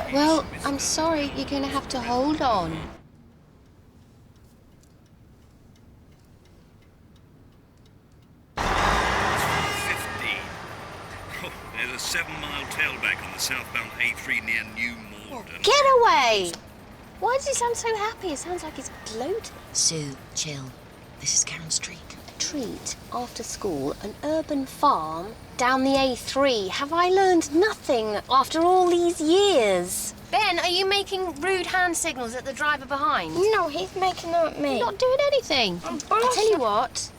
go. Well, I'm sorry, you're going to have to hold on. There's a 7-mile tailback on the southbound A3 near New Malden. Get away! Why does he sound so happy? It sounds like he's bloated. Sue, chill. This is Karen's treat. A treat after school, an urban farm down the A3. Have I learned nothing after all these years? Ben, are you making rude hand signals at the driver behind? No, he's making them at me. You're not doing anything. I'll tell you what.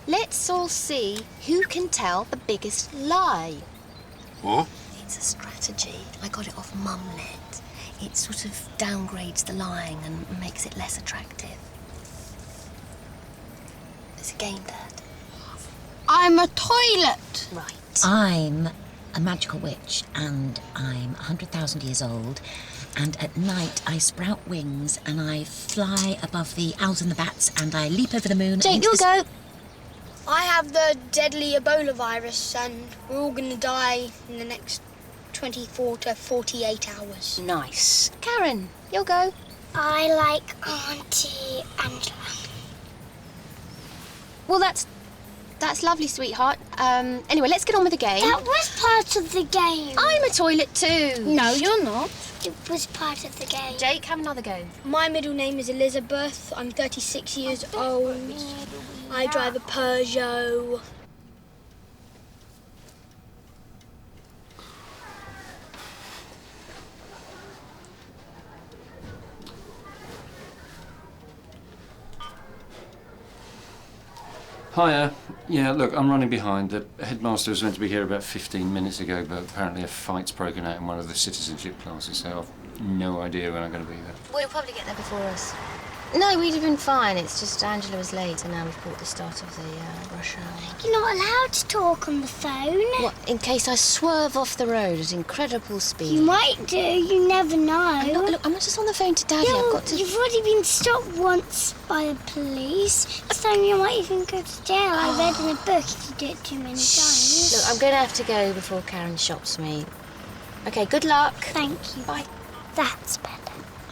Let's all see who can tell the biggest lie. What? It's a strategy. I got it off Mumnet. It sort of downgrades the lying and makes it less attractive. It's a game, Dad. I'm a toilet. Right. I'm a magical witch, and I'm 100,000 years old, and at night I sprout wings and I fly above the owls and the bats and I leap over the moon. Jake, you'll go. I have the deadly Ebola virus, and we're all going to die in the next 24 to 48 hours. Nice. Karen, you'll go. I like Auntie Angela. Well, that's lovely, sweetheart. Anyway, let's get on with the game. That was part of the game. I'm a toilet too. No, you're not. It was part of the game. Jake, have another go. My middle name is Elizabeth. I'm 36 years old. I drive a Peugeot. Hiya. Yeah, look, I'm running behind. The headmaster was meant to be here about 15 minutes ago, but apparently a fight's broken out in one of the citizenship classes, so I've no idea when I'm going to be there. We'll probably get there before us. No, we'd have been fine. It's just Angela was late and now we've caught the start of the rush hour. You're not allowed to talk on the phone. What, in case I swerve off the road at incredible speed? You might do, you never know. Look, I'm just on the phone to Daddy. I've got to... You've already been stopped once by the police, so you might even go to jail. I read in a book if you do it too many times. Look, I'm going to have to go before Karen shops me. OK, good luck. Thank you. Bye. That's better.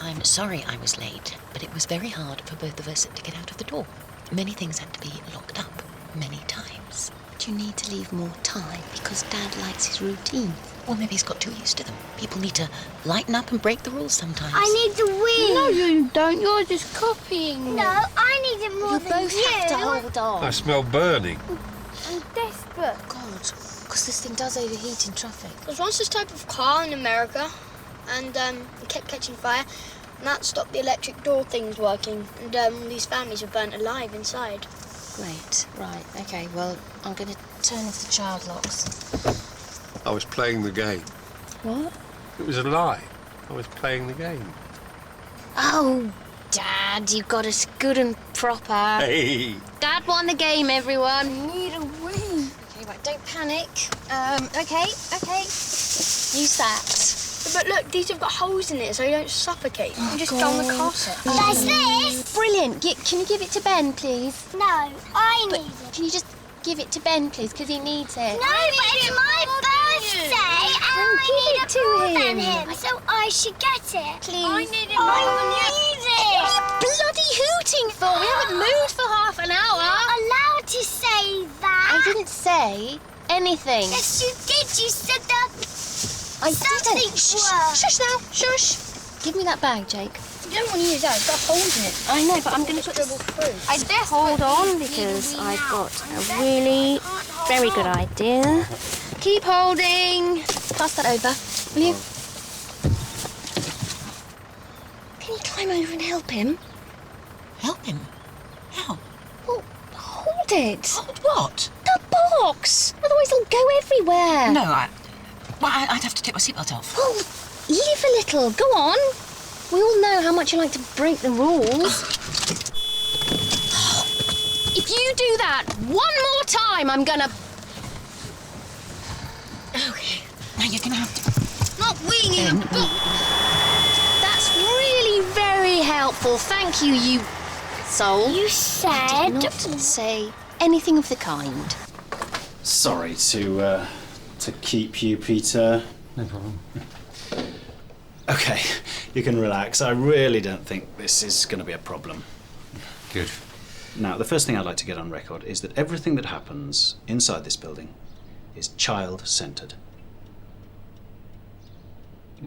I'm sorry I was late, but it was very hard for both of us to get out of the door. Many things had to be locked up, many times. Do you need to leave more time? Because Dad likes his routine. Well, maybe he's got too used to them. People need to lighten up and break the rules sometimes. I need the win. No, you don't. You're just copying. No, I need it more You than both you. have to hold on. I smell burning. I'm desperate. God, because this thing does overheat in traffic. There was once this type of car in America, and it kept catching fire, and that stopped the electric door things working, and these families were burnt alive inside. Great, right, OK, well, I'm going to turn off the child locks. I was playing the game. What? It was a lie. I was playing the game. Oh, Dad, you got us good and proper. Hey! Dad won the game, everyone. Need a win. OK, right, don't panic. OK. Use that. But look, these have got holes in it so you don't suffocate. You just go on the carpet. Oh. There's this! Brilliant. Can you give it to Ben, please? No, I need it. Can you just give it to Ben, please, because he needs it? No, but it's my birthday and I need it more than him. So I should get it. Please. I need it more than you. What are you bloody hooting for? We haven't moved for half an hour. You're not allowed to say that. I didn't say anything. Yes, you did. You said that. I something didn't. word. Shush now. Shush. Give me that bag, Jake. You don't want to use that. It's got holes in it. I know, but I'm going to put Dribble through. I just hold on because I've got a really very good idea. Keep holding. Pass that over, will you? Can you climb over and help him? Help him? How? Well, hold it. Hold what? The box. Otherwise it'll go everywhere. No, I'd have to take my seatbelt off. Well, leave a little. Go on. We all know how much you like to break the rules. If you do that one more time, I'm gonna... Okay. Now you're gonna have to... Not wheeling a book. That's really very helpful. Thank you, you soul. You I said... did not say anything of the kind. Sorry to keep you, Peter. No problem. OK, you can relax. I really don't think this is going to be a problem. Good. Now, the first thing I'd like to get on record is that everything that happens inside this building is child-centred.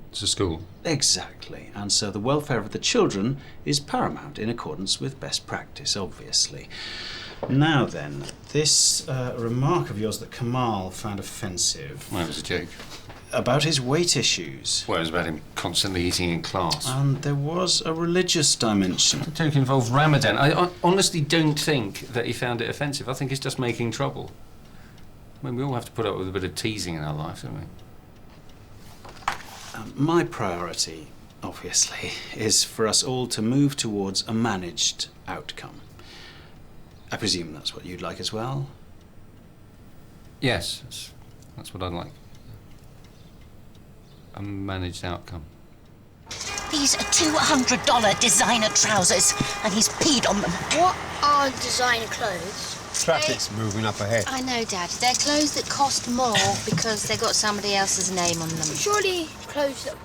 It's a school. Exactly. And so the welfare of the children is paramount in accordance with best practice, obviously. Now then, this remark of yours that Kamal found offensive... Well, it was a joke. About his weight issues. Well, it was about him constantly eating in class. And there was a religious dimension. The joke involved Ramadan. I honestly don't think that he found it offensive. I think he's just making trouble. I mean, we all have to put up with a bit of teasing in our life, don't we? My priority, obviously, is for us all to move towards a managed outcome. I presume that's what you'd like as well? Yes, that's what I'd like. A managed outcome. These are $200 designer trousers, and he's peed on them. What are designer clothes? Traffic's moving up ahead. I know, Dad. They're clothes that cost more because they got somebody else's name on them. Surely clothes that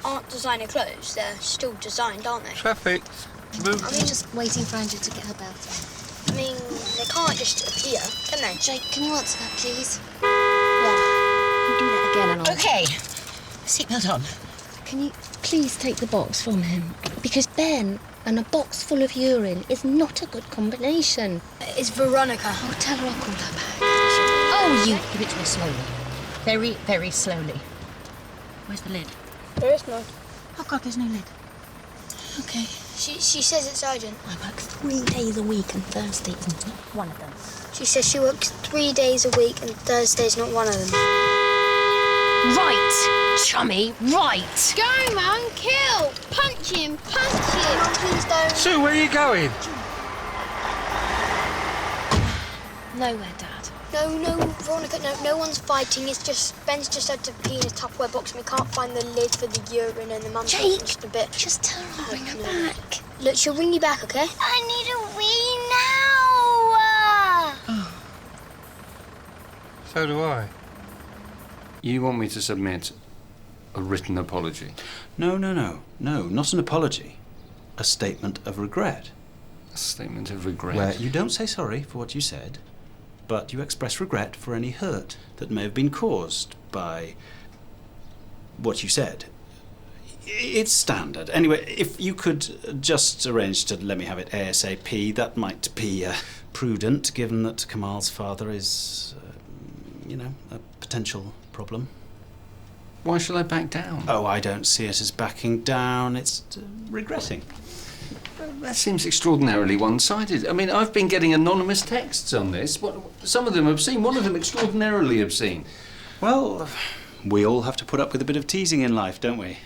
aren't designer clothes, they're still designed, aren't they? Traffic's moving. I'm just waiting for Andrew to get her belt on. I mean, they can't just appear, can they? Jake, can you answer that, please? Yeah. You do that again and I'll... OK. Seatbelt on. Can you please take the box from him? Because Ben and a box full of urine is not a good combination. It's Veronica. Oh, tell her I'll call her back. Oh, you give it to me slowly. Very, very slowly. Where's the lid? There is none. Oh, God, there's no lid. OK. She says it's urgent. I work 3 days a week and Thursday is not one of them. She says she works 3 days a week and Thursday's not one of them. Right, chummy, right. Go, man, kill! Punch him, punch him! Mum, please don't. Sue, where are you going? Nowhere, Dad. No, Veronica, no one's fighting. It's just, Ben's just had to pee in a Tupperware box and we can't find the lid for the urine and the mum's Jake, just a bit. Just tell her I'll bring her back. Look, she'll ring you back, okay? I need a wee now! So do I. You want me to submit a written apology? No, not an apology. A statement of regret. A statement of regret? Where you don't say sorry for what you said, but you express regret for any hurt that may have been caused by what you said. It's standard. Anyway, if you could just arrange to let me have it ASAP, that might be prudent, given that Kamal's father is, a potential problem. Why should I back down? Oh, I don't see it as backing down. It's regretting. That seems extraordinarily one-sided. I mean, I've been getting anonymous texts on this. Some of them obscene, one of them extraordinarily obscene. Well, we all have to put up with a bit of teasing in life, don't we?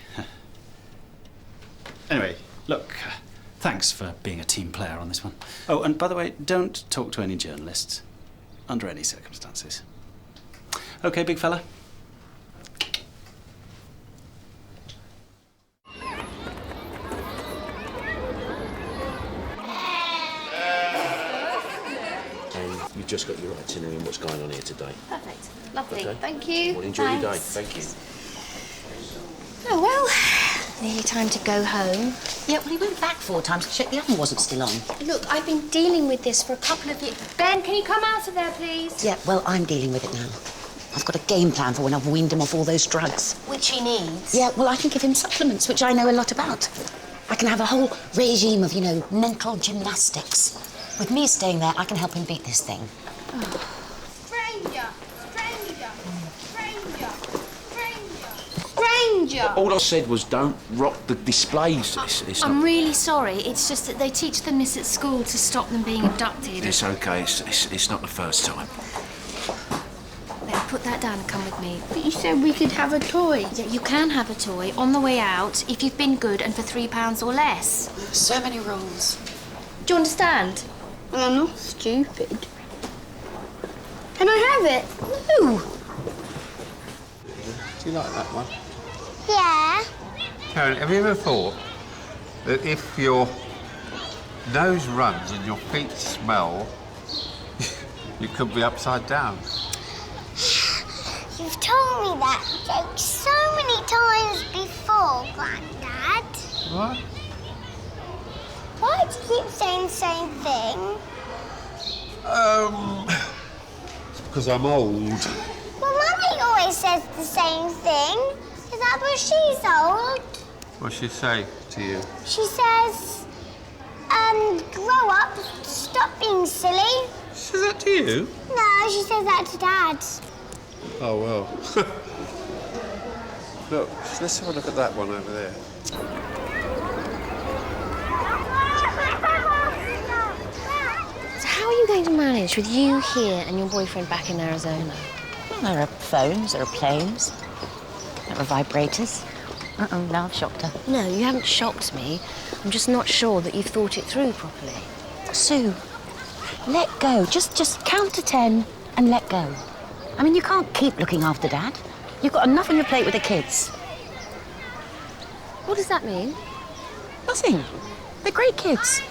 Anyway, look, thanks for being a team player on this one. Oh, and by the way, don't talk to any journalists, under any circumstances. OK, big fella. You've just got your itinerary and what's going on here today. Perfect. Lovely. Okay. Thank you. Well, enjoy your day. Thank you. Oh, well, nearly time to go home. Yeah, well, he went back 4 times to check the oven wasn't still on. Look, I've been dealing with this for a couple of years. Ben, can you come out of there, please? Yeah, well, I'm dealing with it now. I've got a game plan for when I've weaned him off all those drugs. Which he needs. Yeah, well, I can give him supplements, which I know a lot about. I can have a whole regime of, mental gymnastics. With me staying there, I can help him beat this thing. Stranger! All I said was don't rock the displays. It's I'm not... really sorry. It's just that they teach them this at school to stop them being abducted. It's okay. It's not the first time. Better put that down and come with me. But you said we could have a toy. Yeah, you can have a toy on the way out if you've been good and for £3 or less. So many rules. Do you understand? Well, I'm not stupid. Can I have it? No. Do you like that one? Yeah. Karen, have you ever thought that if your nose runs and your feet smell, you could be upside down? You've told me that joke so many times before. Oh, Grandad. What? Why do you keep saying the same thing? It's because I'm old. Well, Mummy always says the same thing. Is that because she's old? What's she say to you? She says, grow up, stop being silly. She says that to you? No, she says that to Dad. Oh, well. Look, let's have a look at that one over there. So how are you going to manage with you here and your boyfriend back in Arizona? Well, there are phones, there are planes, there are vibrators. No, I've shocked her. No, you haven't shocked me. I'm just not sure that you've thought it through properly. Sue, let go. Just count to 10 and let go. I mean, you can't keep looking after Dad. You've got enough on your plate with the kids. What does that mean? Nothing. They're great kids.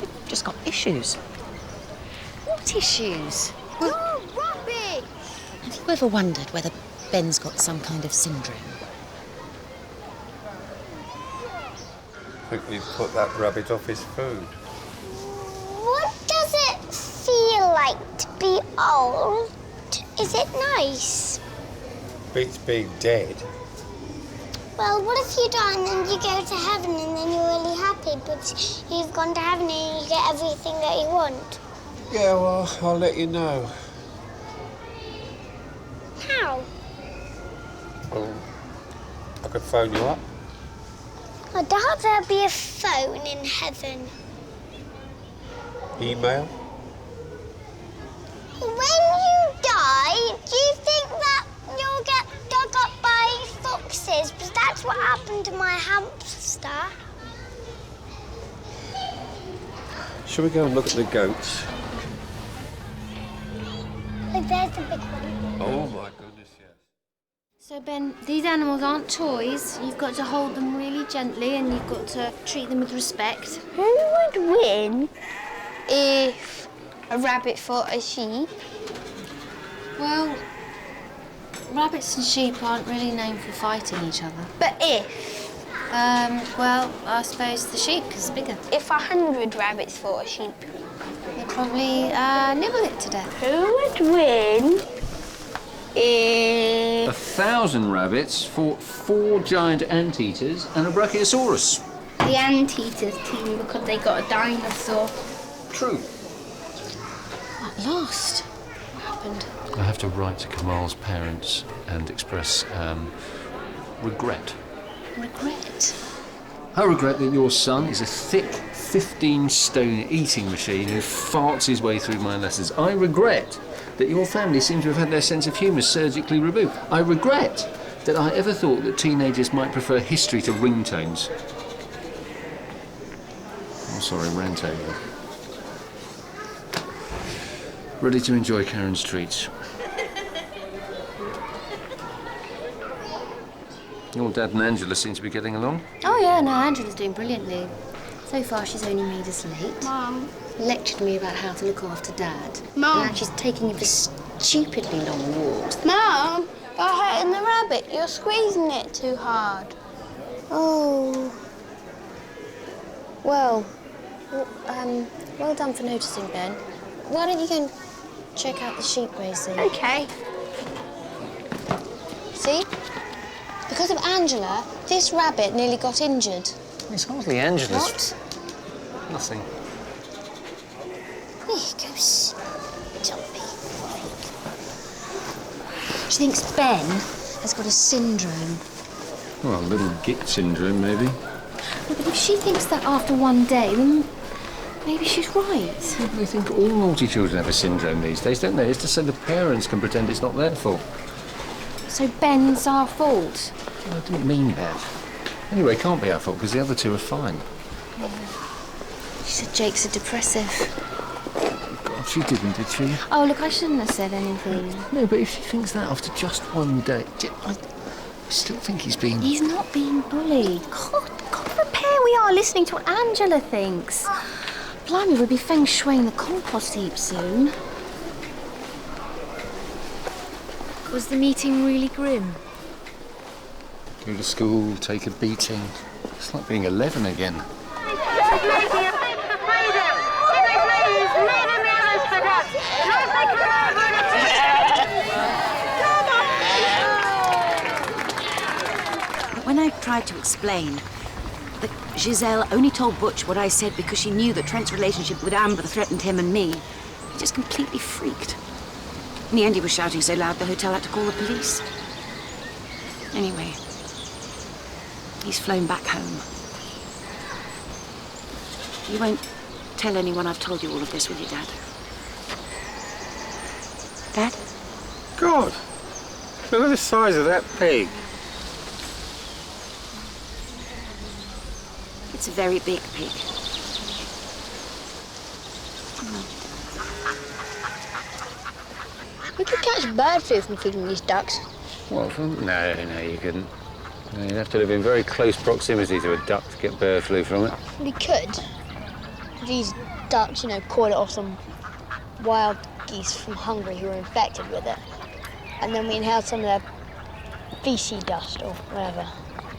They've just got issues. What issues? Oh, rubbish! Have you ever wondered whether Ben's got some kind of syndrome? I think we've put that rabbit off his food. What does it feel like to be old? Is it nice? Beats being dead. Well, what if you die and then you go to heaven and then you're really happy, but you've gone to heaven and you get everything that you want? Yeah, well, I'll let you know. How? Well, I could phone you up. I doubt there'll be a phone in heaven. Email. When you die, do you think that you'll get dug up by foxes? Because that's what happened to my hamster. Shall we go and look at the goats? Look, there's the big one. Oh, my goodness, yes. So, Ben, these animals aren't toys. You've got to hold them really gently and you've got to treat them with respect. Who would win if a rabbit fought a sheep? Well, rabbits and sheep aren't really known for fighting each other. But if Well, I suppose the sheep is bigger. 100 rabbits fought a sheep? They'd probably nibble it to death. Who would win if... 1,000 rabbits fought 4 giant anteaters and a brachiosaurus. The anteaters team because they got a dinosaur? True. At last. What happened? I have to write to Kamal's parents and express regret. Regret? I regret that your son is a thick, 15-stone eating machine who farts his way through my lessons. I regret that your family seem to have had their sense of humour surgically removed. I regret that I ever thought that teenagers might prefer history to ringtones. Oh, sorry, rant over. Ready to enjoy Karen's treats. Your dad and Angela seem to be getting along. Oh, yeah, no, Angela's doing brilliantly. So far, she's only made us late. Mum. Lectured me about how to look after Dad. Mum. And now she's taking him for stupidly long walks. Mum, you're hurting the rabbit. You're squeezing it too hard. Oh. Well, well done for noticing, Ben. Why don't you go and check out the sheep racing? Okay. See? Because of Angela, this rabbit nearly got injured. It's hardly Angela's. What? Nothing. There he goes. Dumpy. She thinks Ben has got a syndrome. Well, a little git syndrome, maybe. Well, but if she thinks that after one day, then maybe she's right. They think all naughty children have a syndrome these days, don't they? It's just so the parents can pretend it's not their fault. So Ben's our fault? Well, I didn't mean that. Anyway, it can't be our fault because the other two are fine. She said Jake's a depressive. God, she didn't, did she? Oh, look, I shouldn't have said anything. No, but if she thinks that after just one day... I still think he's been... He's not being bullied. God, what a pair we are listening to what Angela thinks. Blimey, we'll be feng shuiing the compost heap soon. Was the meeting really grim? Go to school, take a beating. It's like being 11 again. When I tried to explain that Giselle only told Butch what I said because she knew that Trent's relationship with Amber threatened him and me, he just completely freaked. In the end, he was shouting so loud the hotel had to call the police. Anyway, he's flown back home. You won't tell anyone I've told you all of this, will you, Dad? Dad? God, look at the size of that pig. It's a very big pig. We could catch bird flu from feeding these ducks. What? No, you couldn't. No, you'd have to live in very close proximity to a duck to get bird flu from it. We could. These ducks, caught it off some wild geese from Hungary who were infected with it. And then we inhaled some of their feces dust or whatever.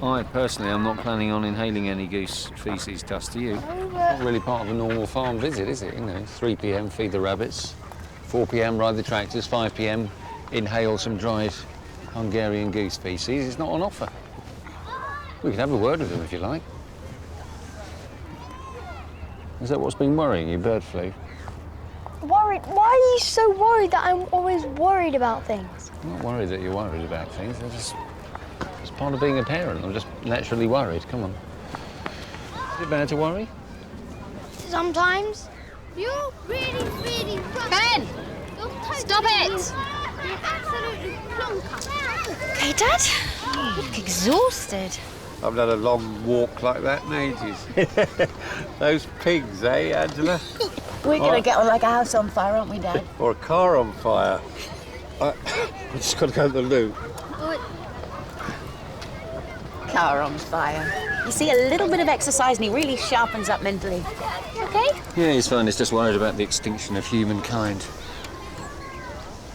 I personally am not planning on inhaling any goose feces dust, are you? Not really part of a normal farm visit, is it? 3 p.m. feed the rabbits, 4 p.m. ride the tractors, 5 p.m. inhale some dried Hungarian goose feces. It's not on offer. We can have a word with them if you like. Is that what's been worrying you, bird flu? Worried? Why are you so worried that I'm always worried about things? I'm not worried that you're worried about things. It's part of being a parent. I'm just naturally worried. Come on. Is it bad to worry? Sometimes. You're really, really rough. Ben! Stop it! You're absolutely plonker. Okay, Dad? You look exhausted. I've had a long walk like that in ages. Those pigs, eh, Angela? We're going to get on like a house on fire, aren't we, Dad? Or a car on fire. I just got to go to the loo. Car on fire. You see, a little bit of exercise and he really sharpens up mentally. Okay? Yeah, he's fine. He's just worried about the extinction of humankind.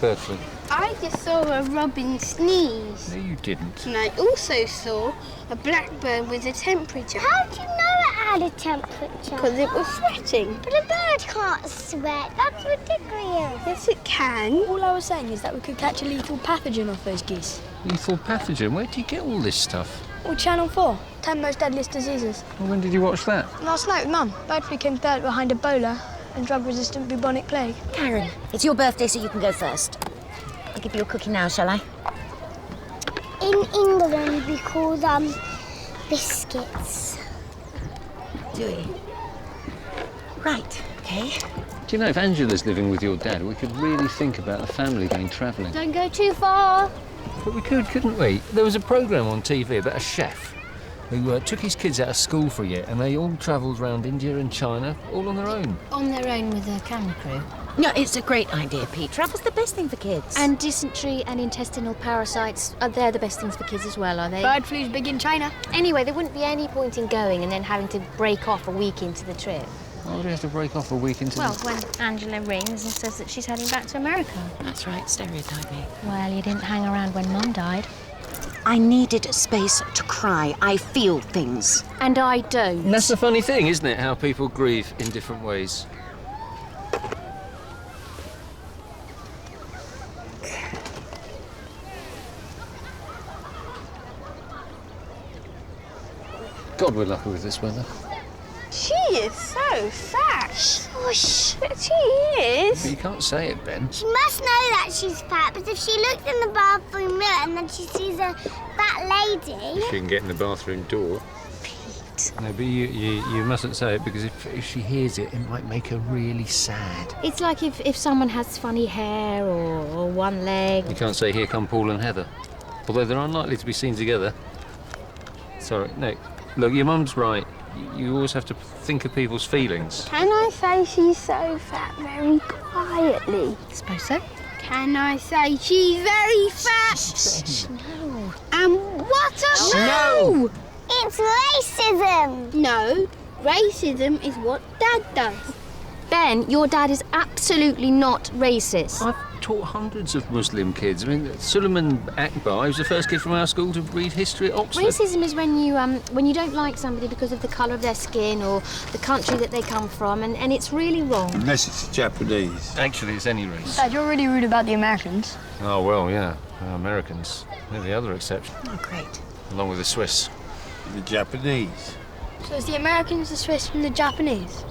Bird flu. I just saw a robin sneeze. No, you didn't. And I also saw a blackbird with a temperature. How do you know it had a temperature? Because it was sweating. But a bird can't sweat. That's ridiculous. Yes, it can. All I was saying is that we could catch a lethal pathogen off those geese. Lethal pathogen? Where do you get all this stuff? Or Channel 4, 10 most deadliest diseases. Well, when did you watch that? Last night with Mum. Bird flu came third behind Ebola and drug-resistant bubonic plague. Karen, it's your birthday, so you can go first. I'll give you a cookie now, shall I? In England, we call them biscuits. Do we? Right, okay. Do you know, if Angela's living with your dad, we could really think about the family going travelling. Don't go too far. But we could, couldn't we? There was a programme on TV about a chef who took his kids out of school for a year and they all travelled around India and China all on their own. On their own with a camera crew. No, it's a great idea, Pete. Travel's the best thing for kids. And dysentery and intestinal parasites, they're the best things for kids as well, are they? Bird flu's big in China. Anyway, there wouldn't be any point in going and then having to break off a week into the trip. Why would we have to break off a week into Well, when Angela rings and says that she's heading back to America. That's right, stereotyping. Well, you didn't hang around when Mum died. I needed space to cry. I feel things. And I don't. And that's the funny thing, isn't it? How people grieve in different ways. God, we're lucky with this weather. She is so fat. Shush. She is. But you can't say it, Ben. She must know that she's fat, but if she looks in the bathroom mirror and then she sees a fat lady... She can get in the bathroom door. Pete. No, but you mustn't say it because if she hears it, it might make her really sad. It's like if someone has funny hair or one leg. You can't say, here come Paul and Heather. Although they're unlikely to be seen together. Sorry, no. Look, your mum's right. You always have to think of people's feelings. Can I say she's so fat very quietly? Suppose so. Can I say she's very fat? No. And what a... No! It's racism. No, racism is what Dad does. Ben, your dad is absolutely not racist. I've taught hundreds of Muslim kids. I mean, Suleiman Akbar, he was the first kid from our school to read history at Oxford. Racism is when you don't like somebody because of the colour of their skin or the country that they come from, and it's really wrong. Unless it's Japanese. Actually, it's any race. Dad, you're really rude about the Americans. Oh, well, yeah. Americans. They're the other exception. Oh, great. Along with the Swiss. The Japanese. So it's the Americans, the Swiss, and the Japanese?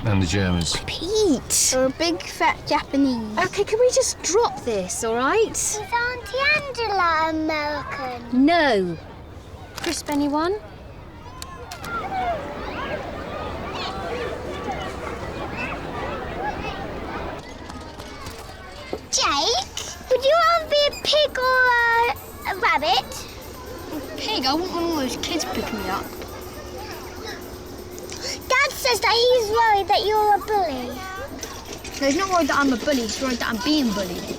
And the Germans. Pete! You're a big fat Japanese. OK, can we just drop this, all right? Is Auntie Angela American? No. Crisp, anyone? Jake, would you rather be a pig or a rabbit? Pig, I wouldn't want all those kids picking me up. Dad says that he's worried that you're a bully. No, he's not worried that I'm a bully, he's worried that I'm being bullied.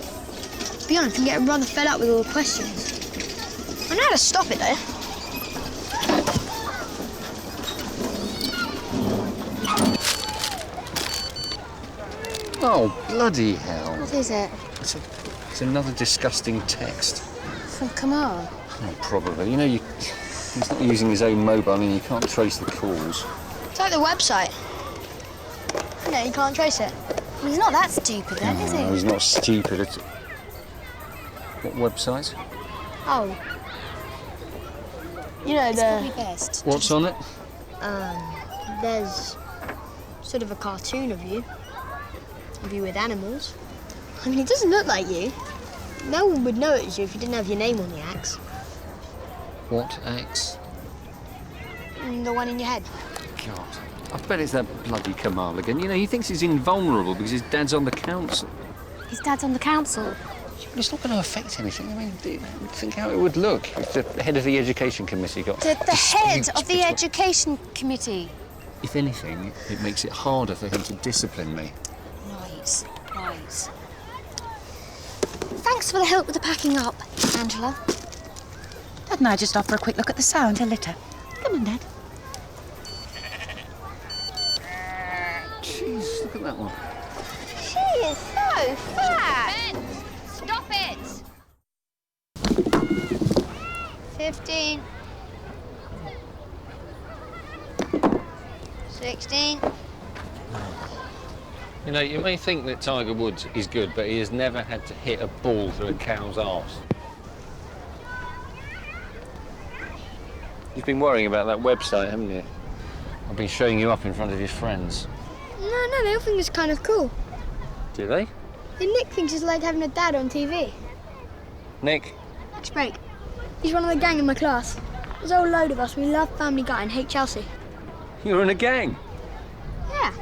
To be honest, I'm getting rather fed up with all the questions. I know how to stop it, though. Oh, bloody hell. What is it? It's another disgusting text. From Kamal. Oh, probably. You know, he's not using his own mobile and you can't trace the calls. It's like the website. No, you can't trace it. Well, he's not that stupid then, is he? No, he's not stupid. What website? Oh. You know, It's probably best. What's on it? There's sort of a cartoon of you with animals. I mean, it doesn't look like you. No one would know it was you if you didn't have your name on the axe. What axe? The one in your head. God, I bet it's that bloody Kamal again. You know, he thinks he's invulnerable because his dad's on the council. His dad's on the council. But it's not going to affect anything. I mean, think how it would look if the head of the education committee got... The head of the education committee. If anything, it makes it harder for him to discipline me. Right, right. Thanks for the help with the packing up, Angela. Dad and I just off for a quick look at the sound and litter. Come on, Dad. Jeez, look at that one. She is so fat. Ben, stop it! 15. 16. You know, you may think that Tiger Woods is good, but he has never had to hit a ball through a cow's arse. You've been worrying about that website, haven't you? I've been showing you up in front of your friends. No, they all think it's kind of cool. Do they? And Nick thinks it's like having a dad on TV. Nick? Next break. He's one of the gang in my class. There's a whole load of us. We love Family Guy and hate Chelsea. You're in a gang? Yeah.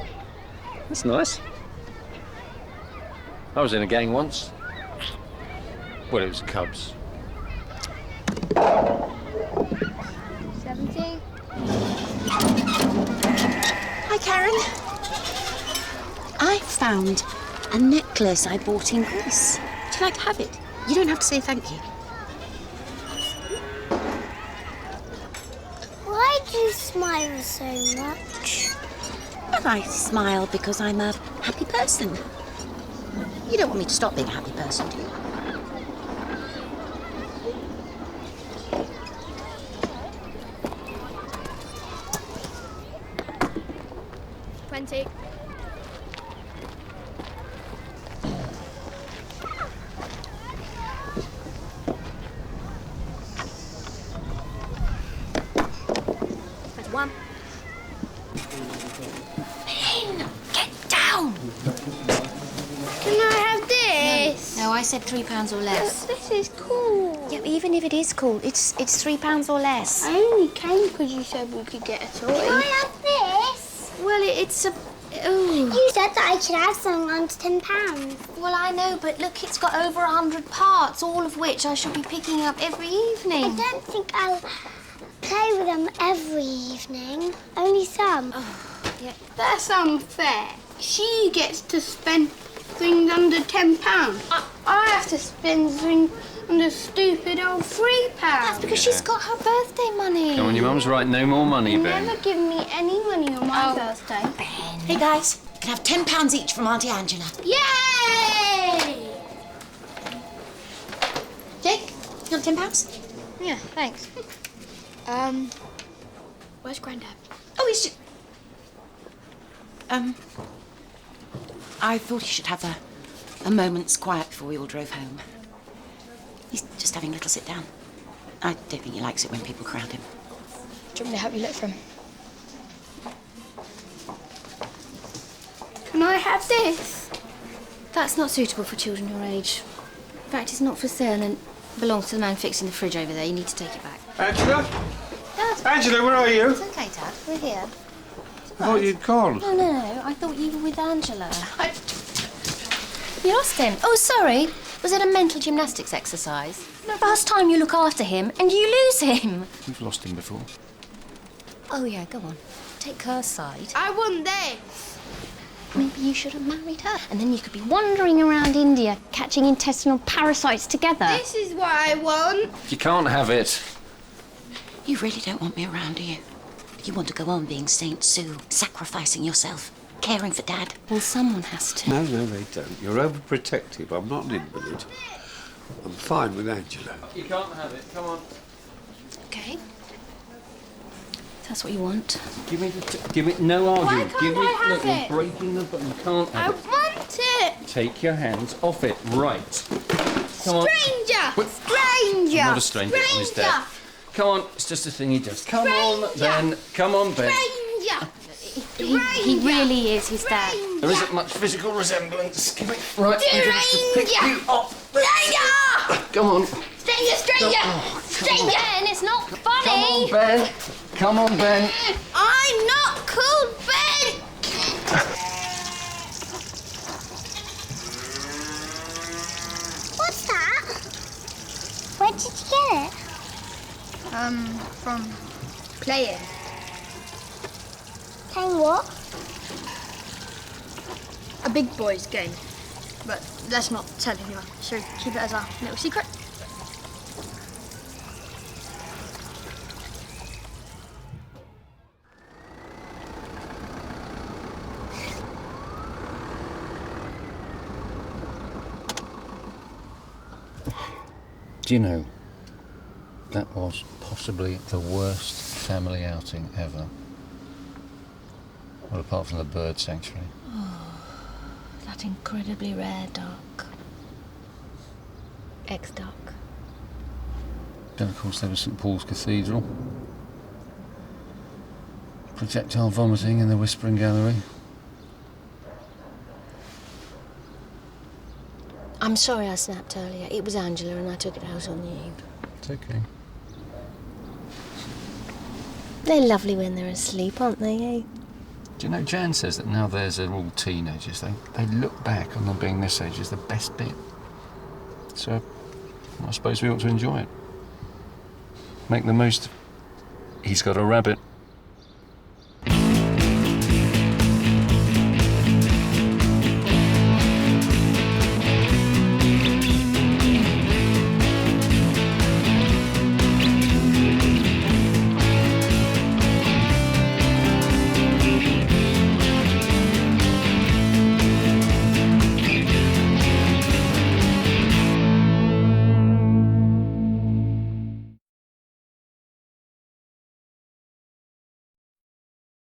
That's nice. I was in a gang once. Well, it was the Cubs. 17. Hi, Karen. I found a necklace I bought in Greece. Would you like to have it? You don't have to say thank you. Why do you smile so much? Well, I smile because I'm a happy person. You don't want me to stop being a happy person, do you? That's one. Ben, get down! Can I have this? No, I said £3 or less. This is cool. Yeah, but even if it is cool, it's £3 or less. I only came because you said we could get a toy. Can I have this? Well, it's a... Ooh. You said that I could have something under £10. Well, I know, but look, it's got over 100 parts, all of which I should be picking up every evening. I don't think I'll play with them every evening. Only some. Oh, yeah. That's unfair. She gets to spend things under £10. I have to spend things under stupid old £3. That's because she's got her birthday money. Come on, your mum's right. No more money, You Ben. never give me any money on my birthday. Hey, guys, can have £10 each from Auntie Angela. Yay! Jake, you want £10? Yeah, thanks. Where's Grandad? Oh, he's just... I thought he should have a moment's quiet before we all drove home. He's just having a little sit down. I don't think he likes it when people crowd him. Do you want me to help you look for him? Can I have this? That's not suitable for children your age. In fact, it's not for sale and belongs to the man fixing the fridge over there. You need to take it back. Angela? Dad. Angela, where are you? It's okay, Dad. We're here. I thought you'd gone. No. I thought you were with Angela. You lost him. Oh, sorry. Was it a mental gymnastics exercise? Last time you look after him and you lose him. We've lost him before. Oh, yeah, go on. Take her side. I want this. Maybe you should have married her. And then you could be wandering around India, catching intestinal parasites together. This is what I want. You can't have it. You really don't want me around, do you? You want to go on being Saint Sue, sacrificing yourself, caring for Dad? Well, someone has to. No, they don't. You're overprotective. I'm not an invalid. I'm fine with Angela. You can't have it. Come on. Okay. That's what you want. Give me. No arguing. can't Give me. I have Look, you're it? breaking the. You can't I have it. want it. Take your hands off it. Right. Come on. Stranger. Wait. Stranger. I'm not a stranger. I'm his dad. Come on. It's just a thing he does. Come on, Ben. Come on, Ben. Stranger. He really is his dad. There isn't much physical resemblance. Give it. Right. I'm going to pick you up. Stranger. Come on. Stranger. Oh, Stranger. Ben, it's not funny. Come on, Ben. Come on, Ben. I'm not called Ben. What's that? Where did you get it? From playing. Playing what? A big boys game. But let's not tell anyone. So keep it as a little secret. Do you know, that was possibly the worst family outing ever. Well, apart from the bird sanctuary. Oh, that incredibly rare duck. Ex-duck. Then, of course, there was St Paul's Cathedral. Projectile vomiting in the Whispering Gallery. I'm sorry I snapped earlier. It was Angela and I took it out on you. It's okay. They're lovely when they're asleep, aren't they, eh? Do you know, Jan says that now theirs are all teenagers, they look back on them being this age as the best bit. So, I suppose we ought to enjoy it. Make the most. He's got a rabbit.